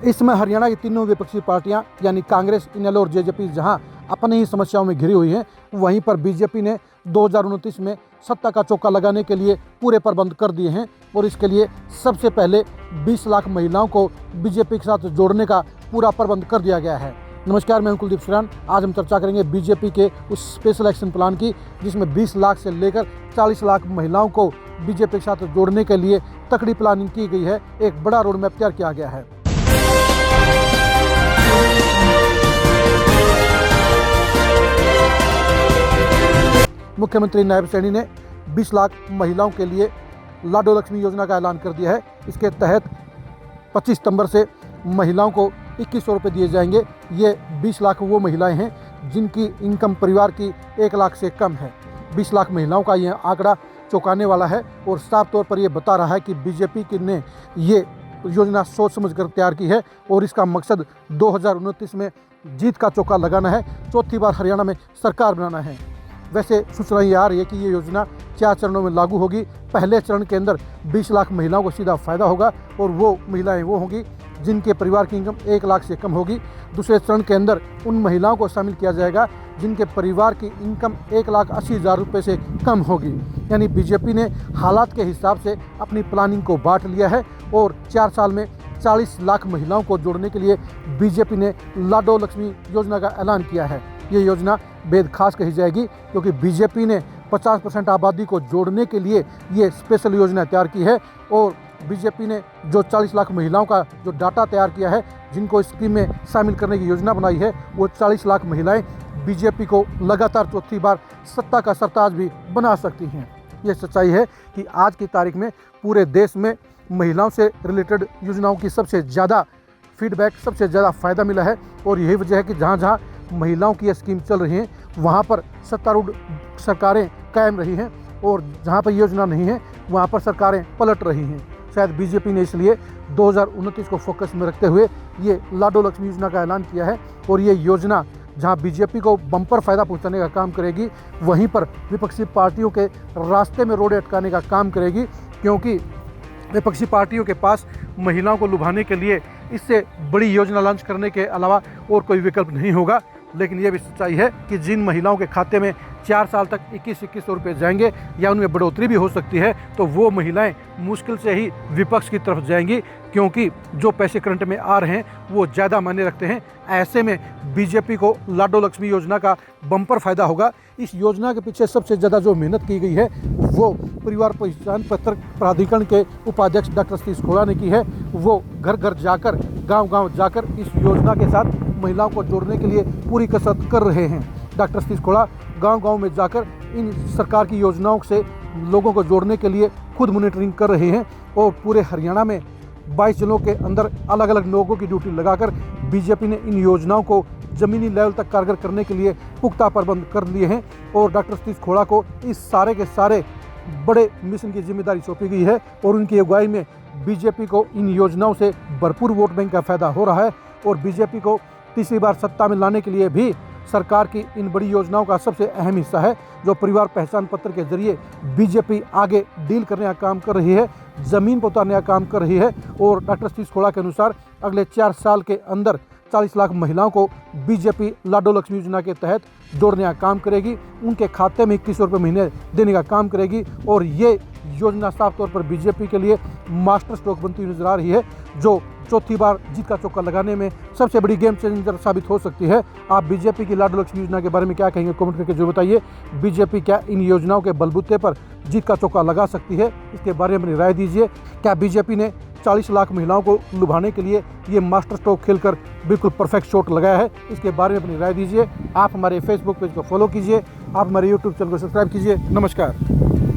इस समय हरियाणा की तीनों विपक्षी पार्टियां यानी कांग्रेस, इनेलो और जेजेपी जहां अपनी ही समस्याओं में घिरी हुई हैं, वहीं पर बीजेपी ने 2029 में सत्ता का चौका लगाने के लिए पूरे प्रबंध कर दिए हैं और इसके लिए सबसे पहले 20 लाख महिलाओं को बीजेपी के साथ जोड़ने का पूरा प्रबंध कर दिया गया है। नमस्कार, मैं कुलदीप सिरान। आज हम चर्चा करेंगे बीजेपी के उस स्पेशल एक्शन प्लान की जिसमें 20 लाख से लेकर 40 लाख महिलाओं को बीजेपी के साथ जोड़ने के लिए तकड़ी प्लानिंग की गई है। एक बड़ा रोड मैप तैयार किया गया है। मुख्यमंत्री नायब सैनी ने 20 लाख महिलाओं के लिए लाडो लक्ष्मी योजना का ऐलान कर दिया है। इसके तहत 25 सितंबर से महिलाओं को 2100 रुपये दिए जाएंगे। ये 20 लाख वो महिलाएं हैं जिनकी इनकम परिवार की 1 लाख से कम है। 20 लाख महिलाओं का यह आंकड़ा चौंकाने वाला है और साफ तौर पर यह बता रहा है कि बीजेपी ने ये योजना सोच समझकर तैयार की है और इसका मकसद 2029 में जीत का चौका लगाना है, चौथी बार हरियाणा में सरकार बनाना है। वैसे सूचना ये आ रही है कि ये योजना 4 चरणों में लागू होगी। पहले चरण के अंदर 20 लाख महिलाओं को सीधा फ़ायदा होगा और वो महिलाएं वो होंगी जिनके परिवार की इनकम 1 लाख से कम होगी। दूसरे चरण के अंदर उन महिलाओं को शामिल किया जाएगा जिनके परिवार की इनकम 1,80,000 रुपये से कम होगी। यानी बीजेपी ने हालात के हिसाब से अपनी प्लानिंग को बांट लिया है और 4 साल में 40 लाख महिलाओं को जोड़ने के लिए बीजेपी ने लाडो लक्ष्मी योजना का ऐलान किया है। ये योजना बेहद खास कही जाएगी क्योंकि बीजेपी ने 50% आबादी को जोड़ने के लिए ये स्पेशल योजना तैयार की है और बीजेपी ने जो 40 लाख महिलाओं का जो डाटा तैयार किया है, जिनको इस स्कीम में शामिल करने की योजना बनाई है, वो 40 लाख महिलाएं बीजेपी को लगातार चौथी बार सत्ता का सरताज भी बना सकती हैं। ये सच्चाई है कि आज की तारीख में पूरे देश में महिलाओं से रिलेटेड योजनाओं की सबसे ज़्यादा फीडबैक, सबसे ज़्यादा फ़ायदा मिला है और यही वजह है कि जहाँ जहाँ महिलाओं की ये स्कीम चल रही हैं वहाँ पर सत्तारूढ़ सरकारें कायम रही हैं और जहाँ पर योजना नहीं है वहाँ पर सरकारें पलट रही हैं। शायद बीजेपी ने इसलिए 2029 को फोकस में रखते हुए ये लाडो लक्ष्मी योजना का ऐलान किया है और ये योजना जहाँ बीजेपी को बम्पर फ़ायदा पहुँचाने का काम करेगी, वहीं पर विपक्षी पार्टियों के रास्ते में रोड़े अटकाने का काम करेगी, क्योंकि विपक्षी पार्टियों के पास महिलाओं को लुभाने के लिए इससे बड़ी योजना लॉन्च करने के अलावा और कोई विकल्प नहीं होगा। लेकिन यह भी सच्चाई है कि जिन महिलाओं के खाते में 4 साल तक 2100 रुपये जाएंगे या उनमें बढ़ोतरी भी हो सकती है, तो वो महिलाएं मुश्किल से ही विपक्ष की तरफ जाएंगी, क्योंकि जो पैसे करंट में आ रहे हैं वो ज़्यादा मायने रखते हैं। ऐसे में बीजेपी को लाडो लक्ष्मी योजना का बम्पर फ़ायदा होगा। इस योजना के पीछे सबसे ज़्यादा जो मेहनत की गई है वो परिवार पहचान पत्र प्राधिकरण के उपाध्यक्ष डॉक्टर सतीश खोड़ा ने की है। वो घर घर जाकर, गांव-गांव जाकर इस योजना के साथ महिलाओं को जोड़ने के लिए पूरी कसरत कर रहे हैं। डॉक्टर सतीश खोड़ा गांव-गांव में जाकर इन सरकार की योजनाओं से लोगों को जोड़ने के लिए खुद मॉनिटरिंग कर रहे हैं और पूरे हरियाणा में 22 जिलों के अंदर अलग अलग लोगों की ड्यूटी लगाकर बीजेपी ने इन योजनाओं को ज़मीनी लेवल तक कारगर करने के लिए पुख्ता प्रबंध कर लिए हैं और डॉक्टर सतीश खोड़ा को इस सारे के सारे बड़े मिशन की जिम्मेदारी सौंपी गई है और उनकी अगुवाई में बीजेपी को इन योजनाओं से भरपूर वोट बैंक का फायदा हो रहा है और बीजेपी को तीसरी बार सत्ता में लाने के लिए भी सरकार की इन बड़ी योजनाओं का सबसे अहम हिस्सा है, जो परिवार पहचान पत्र के जरिए बीजेपी आगे डील करने का काम कर रही है, ज़मीन पर उतारने का काम कर रही है। और डॉक्टर सतीश खोड़ा के अनुसार अगले 4 साल के अंदर 40 लाख महिलाओं को बीजेपी लाडो लक्ष्मी योजना के तहत जोड़ने का काम करेगी, उनके खाते में 2100 रुपये महीने देने का काम करेगी और ये योजना साफ तौर पर बीजेपी के लिए मास्टर स्ट्रोक बनती हुई नजर आ रही है, जो चौथी बार जीत का चौका लगाने में सबसे बड़ी गेम चेंजर साबित हो सकती है। आप बीजेपी की लाडो लक्ष्मी योजना के बारे में क्या कहेंगे, कमेंट करके जरूर बताइए। बीजेपी क्या इन योजनाओं के बलबूते पर जीत का चौका लगा सकती है, इसके बारे में अपनी राय दीजिए। क्या बीजेपी ने 40 लाख महिलाओं को लुभाने के लिए ये मास्टर स्ट्रोक खेलकर बिल्कुल परफेक्ट शॉट लगाया है, इसके बारे में अपनी राय दीजिए। आप हमारे फेसबुक पेज को फॉलो कीजिए, आप हमारे यूट्यूब चैनल को सब्सक्राइब कीजिए। नमस्कार।